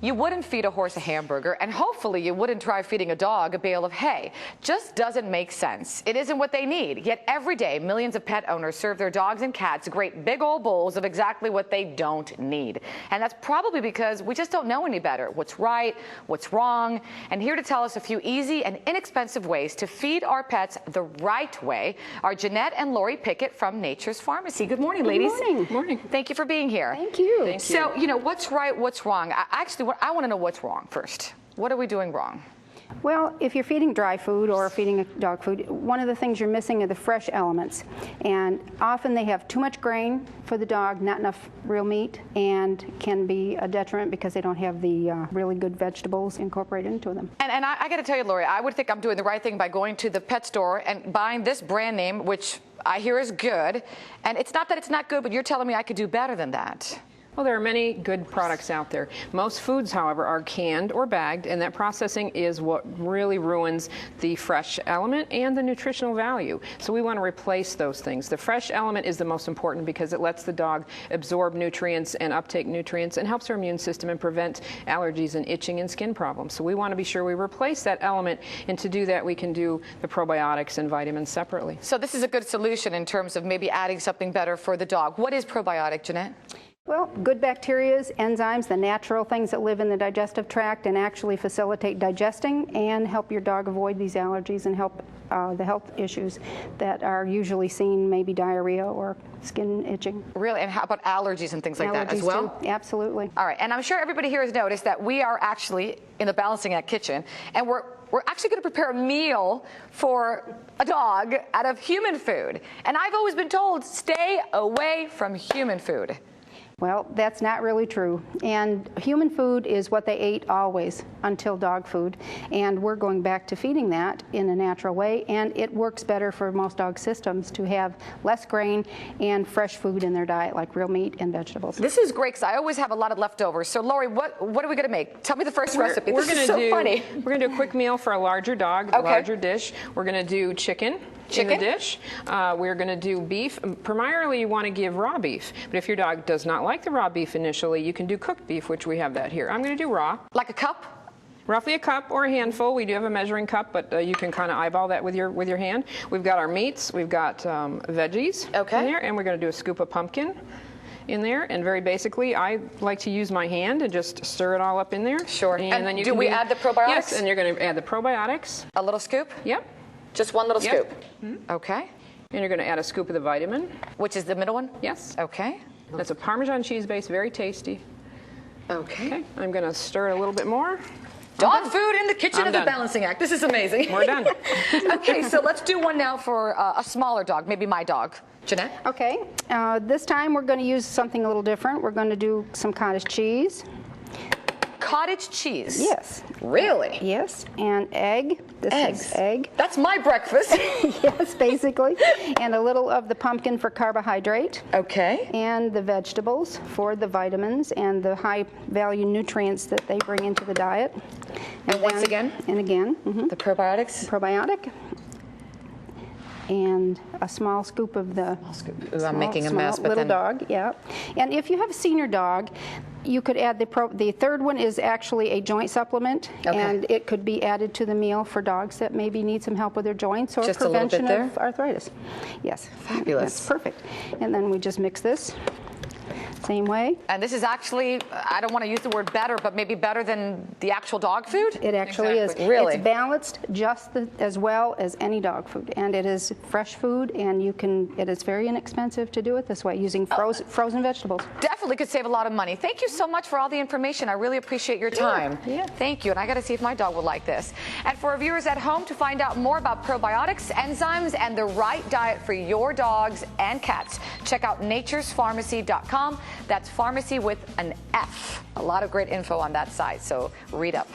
You wouldn't feed a horse a hamburger, and hopefully you wouldn't try feeding a dog a bale of hay. Just doesn't make sense. It isn't what they need. Yet every day, millions of pet owners serve their dogs and cats great big old bowls of exactly what they don't need. And that's probably because we just don't know any better. What's right, what's wrong. And here to tell us a few easy and inexpensive ways to feed our pets the right way are Jeanette and Lori Pickett from Nature's Pharmacy. Good morning, ladies. Good morning. Morning. Thank you for being here. Thank you. Thank you. So, you know, what's right, what's wrong? I want to know what's wrong first. What are we doing wrong? Well, if you're feeding dry food or feeding a dog food, one of the things you're missing are the fresh elements. And often they have too much grain for the dog, not enough real meat, and can be a detriment because they don't have the really good vegetables incorporated into them. And I got to tell you, Lori, I would think I'm doing the right thing by going to the pet store and buying this brand name, which I hear is good. And it's not that it's not good, but you're telling me I could do better than that. Well, there are many good products out there. Most foods, however, are canned or bagged, and that processing is what really ruins the fresh element and the nutritional value. So we want to replace those things. The fresh element is the most important because it lets the dog absorb nutrients and uptake nutrients and helps our immune system and prevent allergies and itching and skin problems. So we want to be sure we replace that element, and to do that we can do the probiotics and vitamins separately. So this is a good solution in terms of maybe adding something better for the dog. What is probiotic, Jeanette? Well, good bacteria, enzymes, the natural things that live in the digestive tract and actually facilitate digesting and help your dog avoid these allergies and help the health issues that are usually seen, maybe diarrhea or skin itching. Really? And how about allergies and things like that as well? Too. Absolutely. All right. And I'm sure everybody here has noticed that we are actually in the Balancing Act kitchen, and we're actually going to prepare a meal for a dog out of human food. And I've always been told, stay away from human food. Well, that's not really true. And human food is what they ate always until dog food. And we're going back to feeding that in a natural way. And it works better for most dog systems to have less grain and fresh food in their diet, like real meat and vegetables. This is great because I always have a lot of leftovers. So, Lori, what are we going to make? Tell me the first recipe. This is so funny. We're going to do a quick meal for a larger dog, a larger dish. We're going to do chicken in the dish. We're going to do beef. Primarily, you want to give raw beef. But if your dog does not like the raw beef initially, you can do cooked beef, which we have that here. I'm going to do raw. Like a cup? Roughly a cup or a handful. We do have a measuring cup, but you can kind of eyeball that with your hand. We've got our meats. We've got veggies in there, and we're going to do a scoop of pumpkin in there. And very basically, I like to use my hand and just stir it all up in there. Sure. And then you do we add the probiotics? Yes, and you're going to add the probiotics. A little scoop? Yep. Just one little scoop? Mm-hmm. Okay. And you're going to add a scoop of the vitamin. Which is the middle one? Yes. Okay. That's a Parmesan cheese base, very tasty. Okay. I'm going to stir it a little bit more. Dog food in the kitchen of the Balancing Act. This is amazing. We're done. Okay, so let's do one now for a smaller dog, maybe my dog. Jeanette? Okay. This time we're going to use something a little different. We're going to do some cottage cheese. Cottage cheese? Yes. Really? Yes. And egg. This is egg. That's my breakfast. Yes, basically. And a little of the pumpkin for carbohydrate. Okay. And the vegetables for the vitamins and the high value nutrients that they bring into the diet. And once again? And again. The probiotics? Probiotic. And a small scoop of the I'm making a mess, but little then dog, yeah. And if you have a senior dog, you could add the third one is actually a joint supplement, and it could be added to the meal for dogs that maybe need some help with their joints or just prevention of arthritis. Yes. Fabulous. That's perfect. And then we just mix this. Same way. And this is actually, I don't want to use the word better, but maybe better than the actual dog food? It actually is. Really? It's balanced just as well as any dog food. And it is fresh food, and it is very inexpensive to do it this way, using frozen vegetables. Definitely could save a lot of money. Thank you so much for all the information. I really appreciate your time. Yeah. Thank you. And I got to see if my dog would like this. And for our viewers at home, to find out more about probiotics, enzymes, and the right diet for your dogs and cats, check out nature'spharmacy.com. That's pharmacy with an F. A lot of great info on that site, so read up.